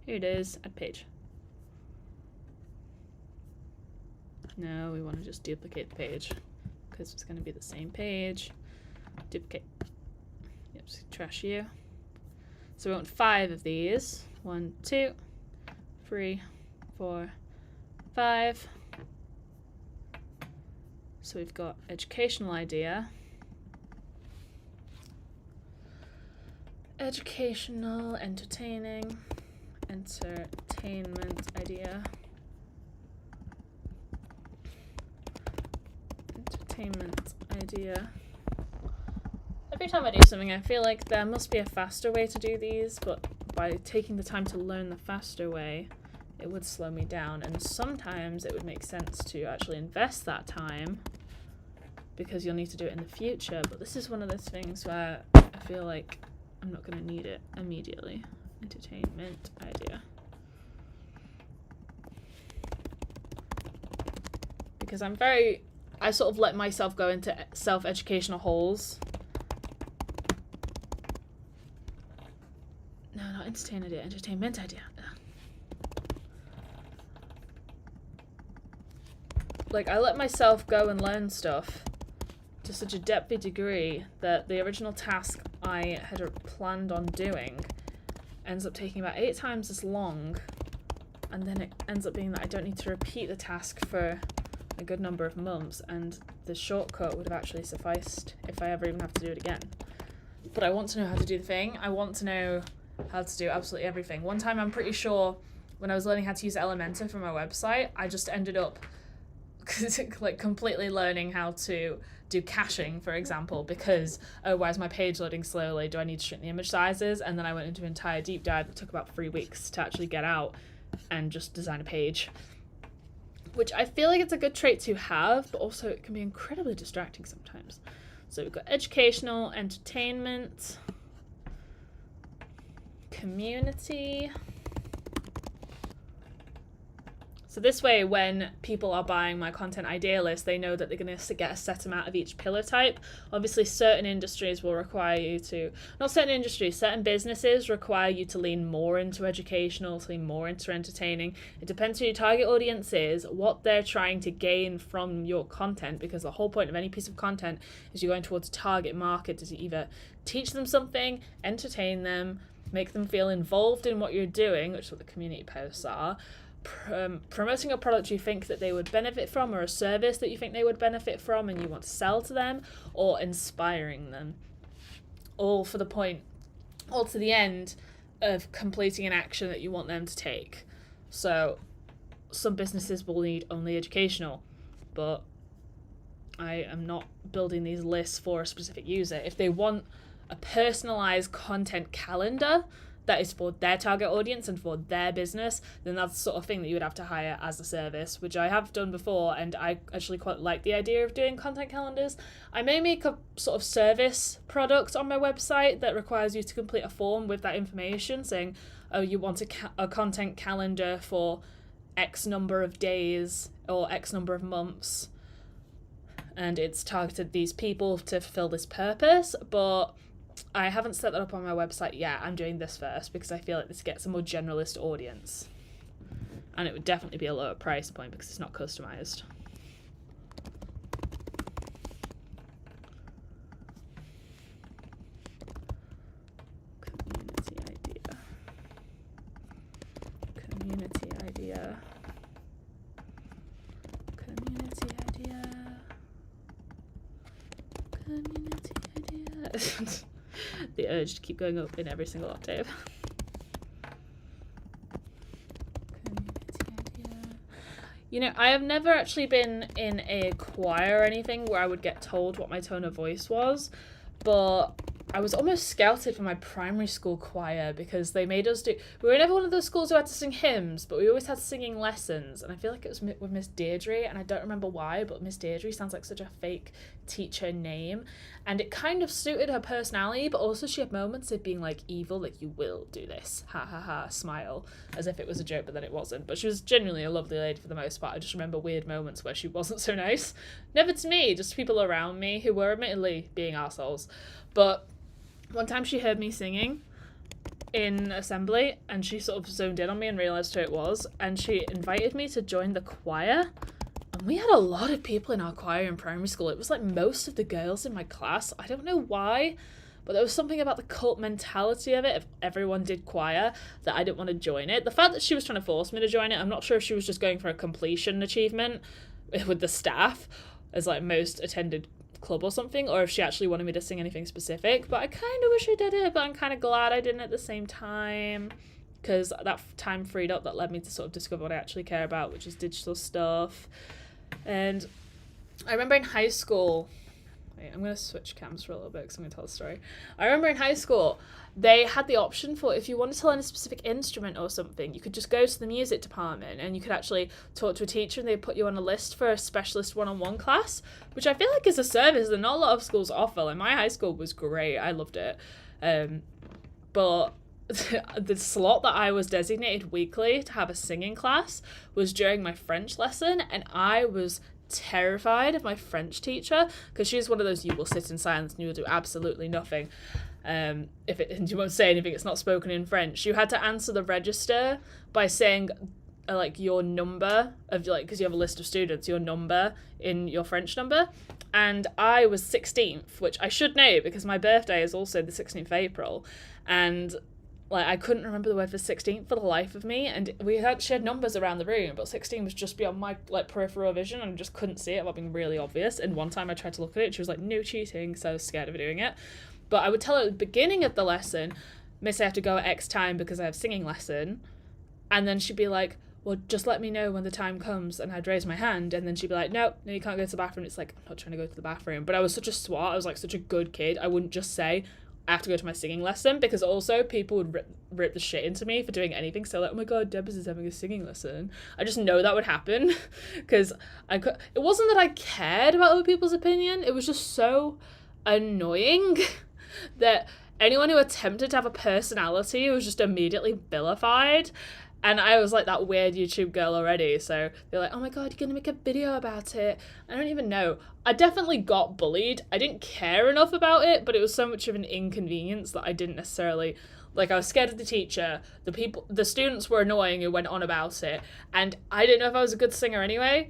Here it is, add page. No, we want to just duplicate the page because it's going to be the same page. Duplicate. Yep, trash you. So we want 5 of these. 1, 2, 3, 4, 5. So we've got educational idea. Educational, entertaining, entertainment idea. Entertainment idea. Every time I do something, I feel like there must be a faster way to do these, but by taking the time to learn the faster way, it would slow me down. And sometimes it would make sense to actually invest that time because you'll need to do it in the future. But this is one of those things where I feel like I'm not going to need it immediately. Entertainment idea. Because I sort of let myself go into self-educational holes. No, not entertain idea, entertainment idea. Like, I let myself go and learn stuff to such a depthy degree that the original task I had planned on doing ends up taking about 8 times as long, and then it ends up being that I don't need to repeat the task for a good number of months, and the shortcut would have actually sufficed if I ever even have to do it again. But I want to know how to do the thing. I want to know how to do absolutely everything. One time, I'm pretty sure when I was learning how to use Elementor for my website, I just ended up like completely learning how to do caching, for example, because, oh, why is my page loading slowly? Do I need to shrink the image sizes? And then I went into an entire deep dive that took about 3 weeks to actually get out and just design a page, which I feel like it's a good trait to have, but also it can be incredibly distracting sometimes. So we've got educational, entertainment, community. So this way, when people are buying my content idea list, they know that they're going to get a set amount of each pillar type. Obviously, certain industries will require you to, not certain industries, certain businesses require you to lean more into educational, to lean more into entertaining. It depends who your target audience is, what they're trying to gain from your content, because the whole point of any piece of content is you're going towards a target market to either teach them something, entertain them, make them feel involved in what you're doing, which is what the community posts are, promoting a product you think that they would benefit from, or a service that you think they would benefit from and you want to sell to them, or inspiring them, all for the point, all to the end of completing an action that you want them to take. So some businesses will need only educational, but I am not building these lists for a specific user. If they want a personalized content calendar that is for their target audience and for their business, then that's the sort of thing that you would have to hire as a service, which I have done before, and I actually quite like the idea of doing content calendars. I may make a sort of service product on my website that requires you to complete a form with that information saying, oh, you want a content calendar for X number of days or X number of months, and it's targeted these people to fulfill this purpose, but I haven't set that up on my website yet. I'm doing this first because I feel like this gets a more generalist audience. And it would definitely be a lower price point because it's not customized. Community idea. Community idea. Community idea. Community idea. The urge to keep going up in every single octave. Community You know, I have never actually been in a choir or anything where I would get told what my tone of voice was, but I was almost scouted for my primary school choir because they made us do. We were never one of those schools who had to sing hymns, but we always had singing lessons, and I feel like it was with Miss Deirdre, and I don't remember why, but Miss Deirdre sounds like such a fake teacher name, and it kind of suited her personality, but also she had moments of being like evil, like you will do this, ha ha ha, smile, as if it was a joke, but then it wasn't. But she was genuinely a lovely lady for the most part. I just remember weird moments where she wasn't so nice. Never to me, just people around me who were admittedly being assholes. But one time she heard me singing in assembly and she sort of zoned in on me and realised who it was, and she invited me to join the choir. And we had a lot of people in our choir in primary school. It was like most of the girls in my class. I don't know why, but there was something about the cult mentality of it. If everyone did choir, that I didn't want to join it. The fact that she was trying to force me to join it, I'm not sure if she was just going for a completion achievement with the staff as like most attended club or something, or if she actually wanted me to sing anything specific. But I kind of wish I did it, but I'm kind of glad I didn't at the same time, because that time freed up that led me to sort of discover what I actually care about, which is digital stuff. And I remember in high school, wait, I'm going to switch cams for a little bit because I'm going to tell a story. I remember in high school, they had the option for if you wanted to learn a specific instrument or something, you could just go to the music department and you could actually talk to a teacher and they'd put you on a list for a specialist one-on-one class, which I feel like is a service that not a lot of schools offer. Like my high school was great. I loved it. But the slot that I was designated weekly to have a singing class was during my French lesson, and I was terrified of my French teacher because she's one of those, you will sit in silence and you will do absolutely nothing. If you won't say anything, it's not spoken in French. You had to answer the register by saying like your number of, like, because you have a list of students, your number in your French number, and I was 16th, which I should know because my birthday is also the 16th of April, and like I couldn't remember the word for 16th for the life of me, and she had numbers around the room, but 16 was just beyond my like peripheral vision, and I just couldn't see it without being really obvious. And one time I tried to look at it, and she was like, no cheating, so I was scared of doing it. But I would tell her at the beginning of the lesson, Miss, I have to go at X time because I have singing lesson, and then she'd be like, well, just let me know when the time comes, and I'd raise my hand, and then she'd be like, no, you can't go to the bathroom. It's like, I'm not trying to go to the bathroom. But I was such a swat, I was like such a good kid, I wouldn't just say I have to go to my singing lesson, because also people would rip the shit into me for doing anything. So like, oh my god, Debs is having a singing lesson. I just know that would happen because it wasn't that I cared about other people's opinion, it was just so annoying that anyone who attempted to have a personality was just immediately vilified. And I was like that weird YouTube girl already, so they're like, oh my god, you're gonna make a video about it. I don't even know. I definitely got bullied. I didn't care enough about it, but it was so much of an inconvenience that I didn't necessarily, like, I was scared of the teacher, the students were annoying who went on about it, and I didn't know if I was a good singer anyway,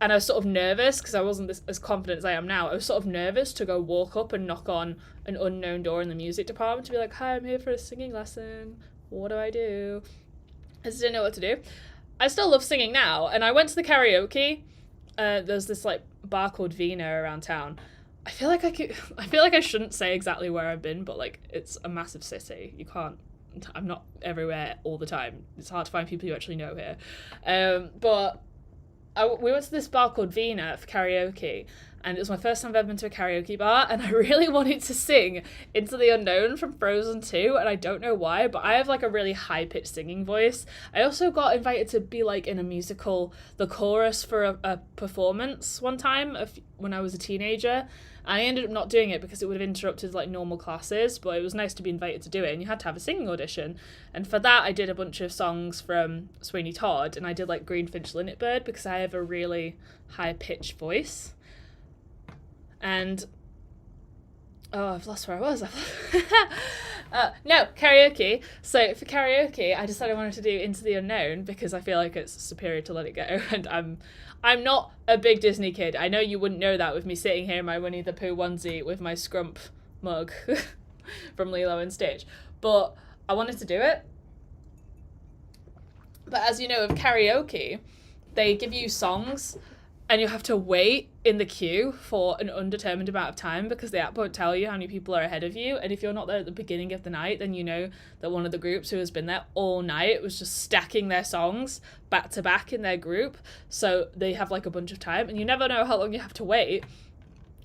and I was sort of nervous, because I wasn't as confident as I am now. I was sort of nervous to go walk up and knock on an unknown door in the music department to be like, hi, I'm here for a singing lesson. What do I do? I just didn't know what to do. I still love singing now, and I went to the karaoke. There's this like bar called Vina around town. I feel like I shouldn't say exactly where I've been, but like it's a massive city. I'm not everywhere all the time. It's hard to find people who actually know here. But we went to this bar called Vina for karaoke, and it was my first time I've ever been to a karaoke bar, and I really wanted to sing Into the Unknown from Frozen 2, and I don't know why, but I have like a really high-pitched singing voice. I also got invited to be like in a musical, the chorus for a performance one time when I was a teenager. I ended up not doing it because it would have interrupted like normal classes, but it was nice to be invited to do it, and you had to have a singing audition. And for that, I did a bunch of songs from Sweeney Todd, and I did like Greenfinch Linnet Bird because I have a really high-pitched voice. And I've lost where I was. No, karaoke. So for karaoke, I decided I wanted to do Into the Unknown because I feel like it's superior to Let It Go, and I'm not a big Disney kid. I know you wouldn't know that with me sitting here in my Winnie the Pooh onesie with my Scrump mug from Lilo and Stitch, but I wanted to do it. But as you know, with karaoke, they give you songs and you have to wait in the queue for an undetermined amount of time because the app won't tell you how many people are ahead of you. And if you're not there at the beginning of the night, then you know that one of the groups who has been there all night was just stacking their songs back to back in their group. So they have like a bunch of time, and you never know how long you have to wait,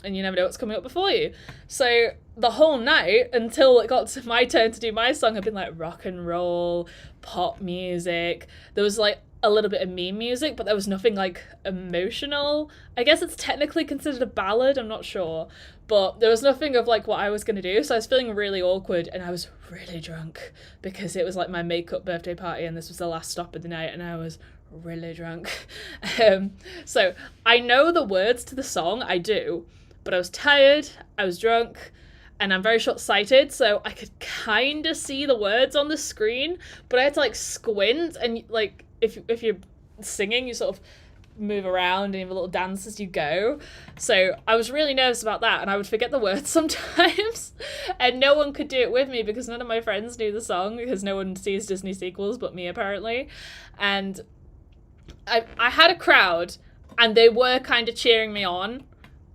and you never know what's coming up before you. So the whole night until it got to my turn to do my song had been like rock and roll, pop music. There was like a little bit of meme music, but there was nothing like emotional. I guess it's technically considered a ballad, I'm not sure, but there was nothing of like what I was going to do. So I was feeling really awkward, and I was really drunk because it was like my makeup birthday party and this was the last stop of the night, and I was really drunk. So I know the words to the song, I do, but I was tired, I was drunk, and I'm very short-sighted, so I could kind of see the words on the screen, but I had to like squint, and like if you're singing, you sort of move around and you have a little dance as you go. So I was really nervous about that, and I would forget the words sometimes, and no one could do it with me because none of my friends knew the song because no one sees Disney sequels but me apparently. And I had a crowd, and they were kind of cheering me on.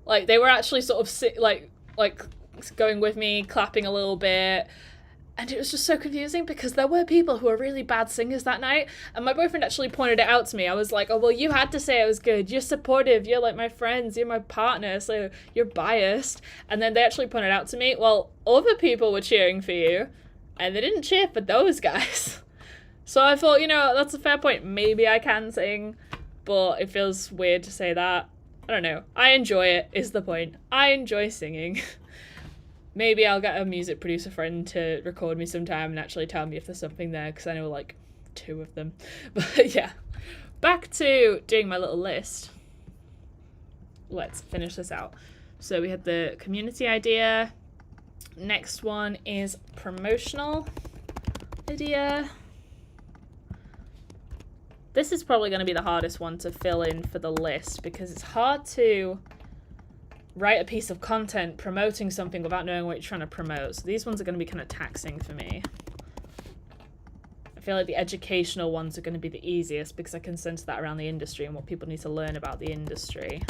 Like they were actually sort of like going with me, clapping a little bit. And it was just so confusing because there were people who were really bad singers that night. And my boyfriend actually pointed it out to me. I was like, oh, well, you had to say it was good. You're supportive. You're like my friends. You're my partner. So you're biased. And then they actually pointed out to me, well, other people were cheering for you and they didn't cheer for those guys. So I thought, you know, that's a fair point. Maybe I can sing, but it feels weird to say that. I don't know. I enjoy it, is the point. I enjoy singing. Maybe I'll get a music producer friend to record me sometime and actually tell me if there's something there, because I know like 2 of them. But yeah, back to doing my little list. Let's finish this out. So we had the community idea. Next one is promotional idea. This is probably going to be the hardest one to fill in for the list because it's hard to write a piece of content promoting something without knowing what you're trying to promote. So these ones are going to be kind of taxing for me. I feel like the educational ones are going to be the easiest because I can sense that around the industry and what people need to learn about the industry.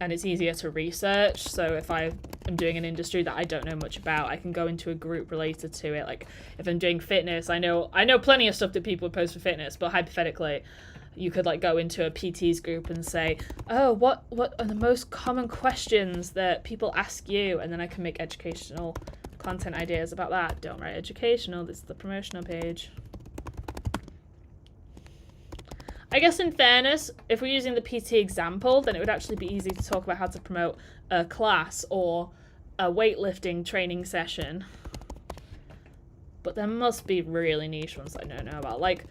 And it's easier to research. So if I am doing an industry that I don't know much about, I can go into a group related to it. Like if I'm doing fitness, I know plenty of stuff that people would post for fitness, but hypothetically, you could like go into a PT's group and say, oh, what are the most common questions that people ask you? And then I can make educational content ideas about that. Don't write educational, this is the promotional page. I guess in fairness, if we're using the PT example, then it would actually be easy to talk about how to promote a class or a weightlifting training session. But there must be really niche ones that I don't know about. Like,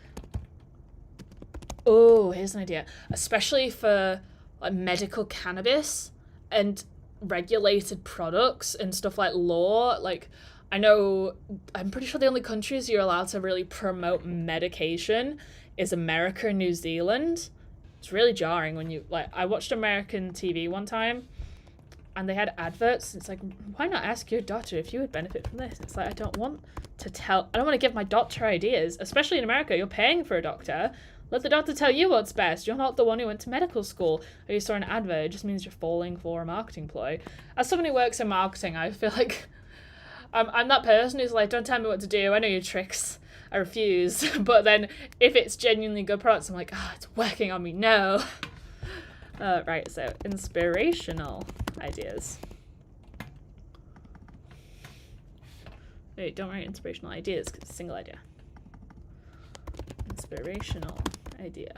oh, here's an idea. Especially for like medical cannabis and regulated products and stuff like law. Like, I'm pretty sure the only countries you're allowed to really promote medication is America and New Zealand. It's really jarring when you, like, I watched American TV one time and they had adverts. It's like, why not ask your doctor if you would benefit from this? It's like, I don't want to give my doctor ideas, especially in America. You're paying for a doctor. Let the doctor tell you what's best. You're not the one who went to medical school or you saw an advert. It just means you're falling for a marketing ploy. As someone who works in marketing, I feel like I'm that person who's like, don't tell me what to do. I know your tricks. I refuse. But then if it's genuinely good products, I'm like, it's working on me. No. Right, so inspirational ideas. Wait, don't write inspirational ideas because it's a single idea. Inspirational idea.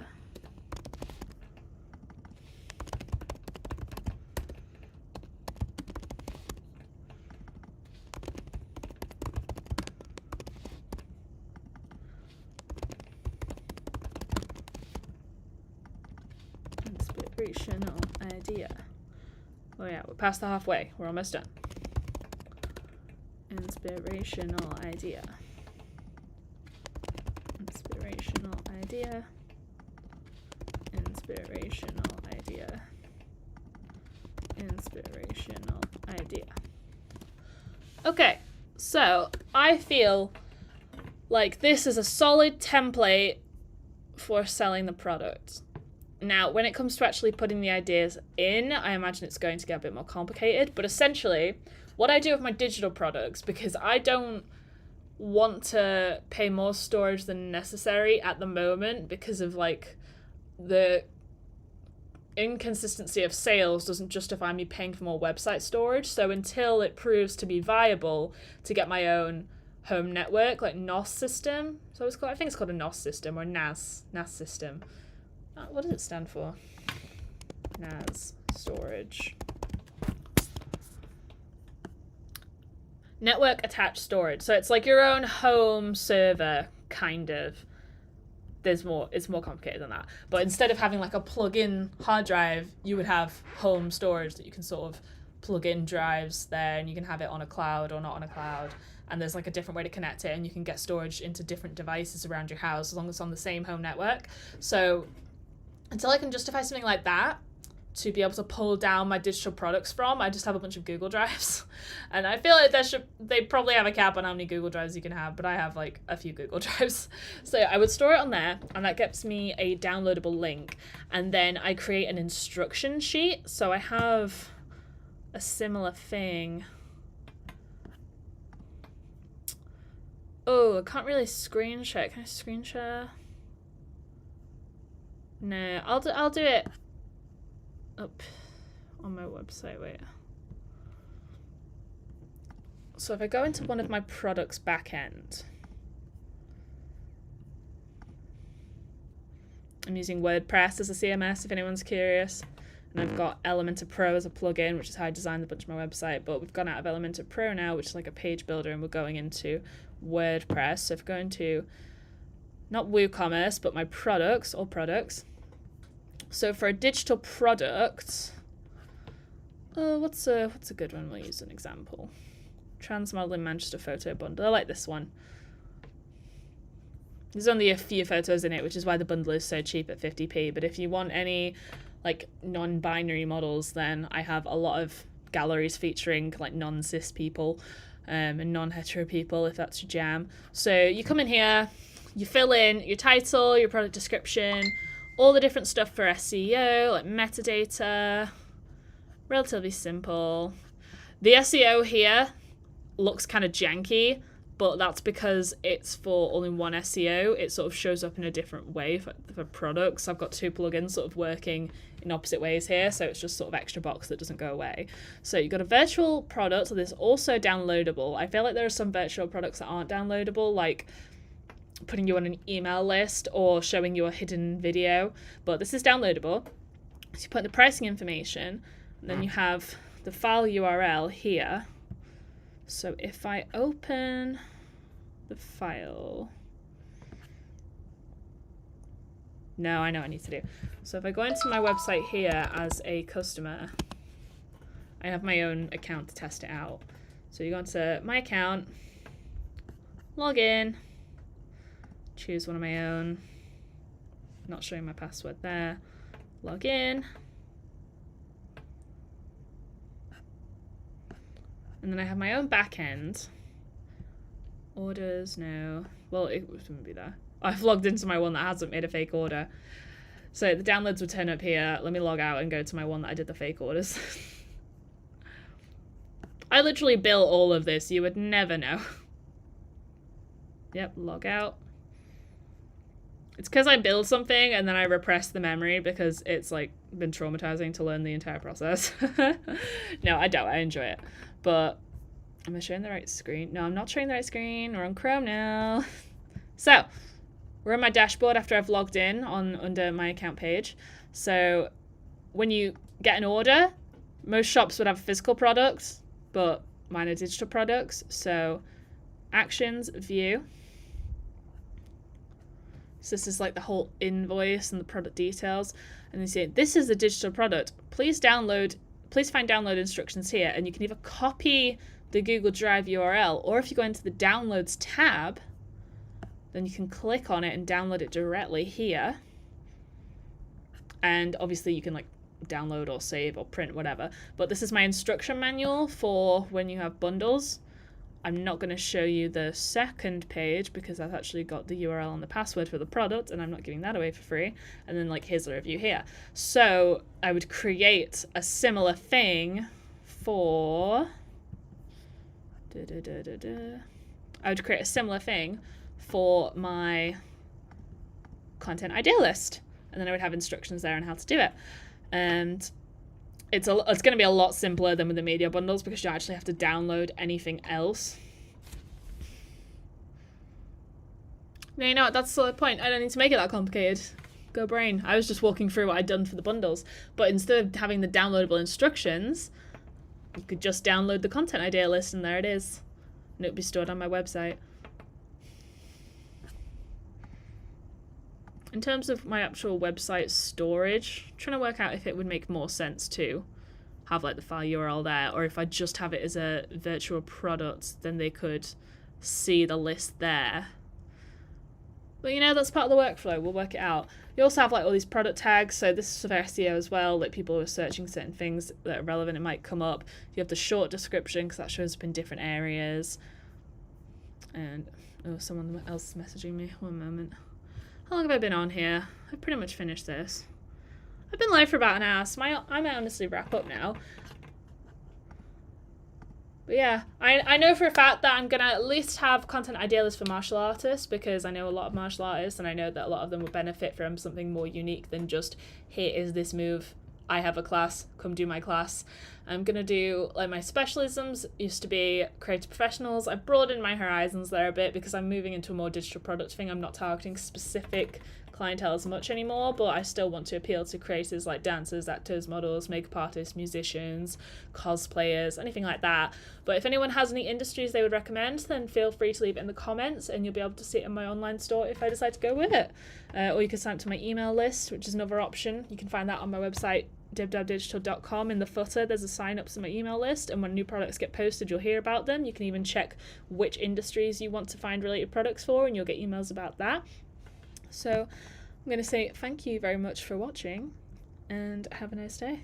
Inspirational idea. Oh yeah, we're past the halfway. We're almost done. Inspirational idea. Inspirational idea. Inspirational idea. Inspirational idea. Okay, so I feel like this is a solid template for selling the product. Now, when it comes to actually putting the ideas in, I imagine it's going to get a bit more complicated. But essentially, what I do with my digital products, because I don't want to pay more storage than necessary at the moment because of like the inconsistency of sales doesn't justify me paying for more website storage. So until it proves to be viable to get my own home network, like NOS system, so it's called, I think it's called a NOS system or NAS system. What does it stand for? NAS storage. Network attached storage. So it's like your own home server, kind of. It's more complicated than that. But instead of having like a plug-in hard drive, you would have home storage that you can sort of plug in drives there, and you can have it on a cloud or not on a cloud. And there's like a different way to connect it, and you can get storage into different devices around your house as long as it's on the same home network. So until I can justify something like that to be able to pull down my digital products from, I just have a bunch of Google Drives. And I feel like they probably have a cap on how many Google Drives you can have, but I have like a few Google Drives. So I would store it on there, and that gets me a downloadable link. And then I create an instruction sheet. So I have a similar thing. Oh, I can't really screen share. Can I screen share? No, I'll do it up on my website. Wait. So if I go into one of my products backend, I'm using WordPress as a CMS if anyone's curious. And I've got Elementor Pro as a plugin, which is how I designed a bunch of my website. But we've gone out of Elementor Pro now, which is like a page builder, and we're going into WordPress. So if I go into, not WooCommerce, but my products, all products. So for a digital product, what's a good one? We'll use an example. Transmodeling Manchester photo bundle. I like this one. There's only a few photos in it, which is why the bundle is so cheap at 50p. But if you want any like non-binary models, then I have a lot of galleries featuring like non-cis people and non-hetero people, if that's your jam. So you come in here, you fill in your title, your product description, all the different stuff for SEO, like metadata, relatively simple. The SEO here looks kind of janky, but that's because it's for all-in-one SEO. It sort of shows up in a different way for products. I've got two plugins sort of working in opposite ways here, so it's just sort of extra box that doesn't go away. So you've got a virtual product that is also downloadable. I feel like there are some virtual products that aren't downloadable, like putting you on an email list or showing you a hidden video, but this is downloadable. So you put the pricing information, and then you have the file URL here. So if I open the file, no, I know what I need to do. So if I go into my website here as a customer, I have my own account to test it out. So you go into my account, log in, choose one of my own, not showing my password there, log in, and then I have my own backend. Orders, no. Well, it wouldn't be there. I've logged into my one that hasn't made a fake order. So the downloads would turn up here. Let me log out and go to my one that I did the fake orders. I literally built all of this. You would never know. Yep, log out. It's because I build something and then I repress the memory because it's like been traumatizing to learn the entire process. No, I don't. I enjoy it. But am I showing the right screen? No, I'm not showing the right screen. We're on Chrome now. So we're on my dashboard after I've logged in under my account page. So when you get an order, most shops would have physical products, but mine are digital products. So actions, view. So this is like the whole invoice and the product details. And you see, this is a digital product. Please find download instructions here. And you can either copy the Google Drive URL, or if you go into the downloads tab, then you can click on it and download it directly here. And obviously you can like download or save or print, whatever. But this is my instruction manual for when you have bundles. I'm not going to show you the second page because I've actually got the URL and the password for the product, and I'm not giving that away for free. And then like, here's the review here. So I would create a similar thing for... I would create a similar thing for my content idea list. And then I would have instructions there on how to do it. And it's going to be a lot simpler than with the media bundles because you actually have to download anything else. Now, you know what? That's the point. I don't need to make it that complicated. Go brain. I was just walking through what I'd done for the bundles. But instead of having the downloadable instructions, you could just download the content idea list and there it is. And it would be stored on my website. In terms of my actual website storage, I'm trying to work out if it would make more sense to have like the file URL there, or if I just have it as a virtual product, then they could see the list there. But you know, that's part of the workflow. We'll work it out. You also have like all these product tags. So this is for SEO as well. Like people who are searching certain things that are relevant, it might come up. You have the short description because that shows up in different areas. And oh, someone else is messaging me. One moment. How long have I been on here? I've pretty much finished this. I've been live for about an hour, so I might honestly wrap up now. But yeah, I know for a fact that I'm going to at least have content idea lists for martial artists because I know a lot of martial artists and I know that a lot of them will benefit from something more unique than just, here is this move, I have a class, come do my class. I'm going to do, like my specialisms used to be creative professionals. I've broadened my horizons there a bit because I'm moving into a more digital product thing. I'm not targeting specific clientele as much anymore, but I still want to appeal to creators like dancers, actors, models, makeup artists, musicians, cosplayers, anything like that. But if anyone has any industries they would recommend, then feel free to leave it in the comments and you'll be able to see it in my online store if I decide to go with it. Or you can sign up to my email list, which is another option. You can find that on my website, dibdabdigital.com. In the footer there's a sign up to my email list, and when new products get posted you'll hear about them. You can even check which industries you want to find related products for and you'll get emails about that. So I'm going to say thank you very much for watching and have a nice day.